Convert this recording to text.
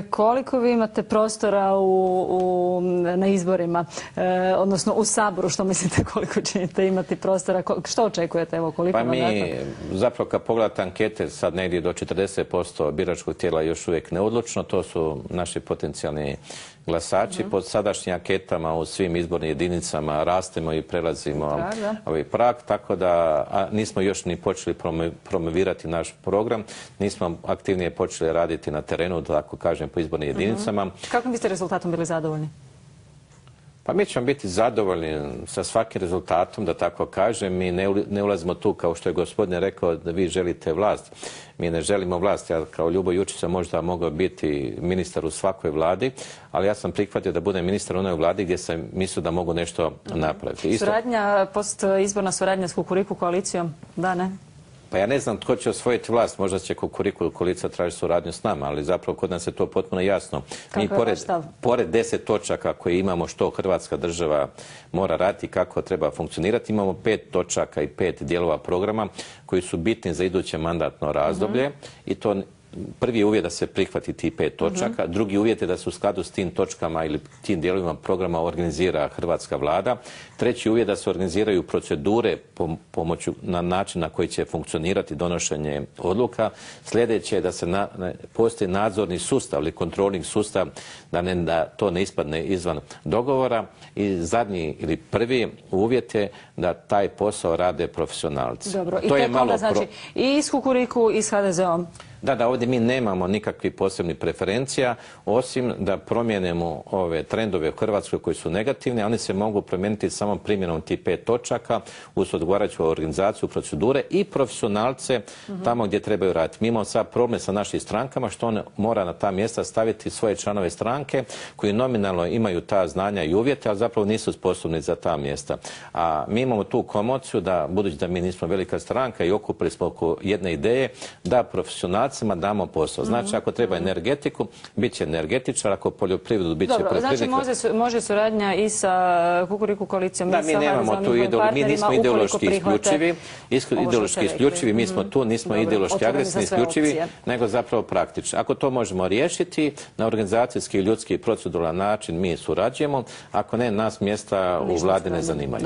Koliko vi imate prostora na izborima, odnosno u Saboru, što mislite koliko ćete imati prostora, što očekujete, evo koliko mandata? Pa mi, zapravo kad pogledate ankete, sad negdje do 40% biračkog tijela još uvijek neodlučno, to su naši potencijalni glasači. Pod sadašnjim anketama u svim izbornim jedinicama rastemo i prelazimo ovaj prag, tako da nismo još ni počeli promovirati naš program, nismo aktivnije počeli raditi na terenu, da tako kažem, po izbornim jedinicama. Kakvim biste rezultatom bili zadovoljni? Pa mi ćemo biti zadovoljni sa svakim rezultatom, da tako kažem. Mi ne ulazimo tu, kao što je gospodin rekao, da vi želite vlast. Mi ne želimo vlast. Ja kao Ljubo Jurčić sam možda mogao biti ministar u svakoj vladi, ali ja sam prihvatio da budem ministar u onoj vladi gdje sam mislio da mogu nešto napraviti. Suradnja, postizborna suradnja s Kukuriku koalicijom, da, ne? Pa ja ne znam tko će osvojiti vlast, možda će Kukuriku koalicija tražiti suradnju s nama, ali zapravo kod nas je to potpuno jasno. Mi pored 10 točaka koje imamo što Hrvatska država mora raditi i kako treba funkcionirati, imamo 5 točaka i 5 dijelova programa koji su bitni za iduće mandatno razdoblje i to prvi je uvjet da se prihvati tih 5 točaka, drugi uvjet je da se u skladu s tim točkama ili tim dijelovima programa organizira hrvatska vlada, treći uvjet da se organiziraju procedure na način na koji će funkcionirati donošenje odluka, sljedeće je da se postoji nadzorni sustav ili kontrolni sustav da to ne ispadne izvan dogovora i zadnji ili prvi uvjet je da taj posao rade profesionalci. Dobro, i tek onda znači i iz Kukuriku i s HDZ-om? Da, ovdje mi nemamo nikakvih posebnih preferencija, osim da promijenimo ove trendove u Hrvatskoj koji su negativni, a oni se mogu promijeniti samo primjenom tih 5 točaka uz odgovarajuću organizaciju, procedure i profesionalce tamo gdje trebaju raditi. Mi imamo sad problem sa našim strankama što on mora na ta mjesta staviti svoje članove stranke koji nominalno imaju ta znanja i uvjete, ali zapravo nisu sposobni za ta mjesta. A mi imamo tu komociju da, budući da mi nismo velika stranka i okupili smo oko jedne ideje, da profesionalci damo posao. Znači, ako treba energetiku, bit će energetičar, ako poljoprivredu, bit će poljoprivrednik. Znači, može suradnja i sa Kukuriku koalicijom, i sa HDZ-ovim mi nismo ideološki isključivi, mi smo tu, nismo ideološki agresivni isključivi, nego zapravo praktični. Ako to možemo riješiti, na organizacijski, ljudski i proceduralan način mi surađujemo, ako ne, nas mjesta u vladi ne zanimaju.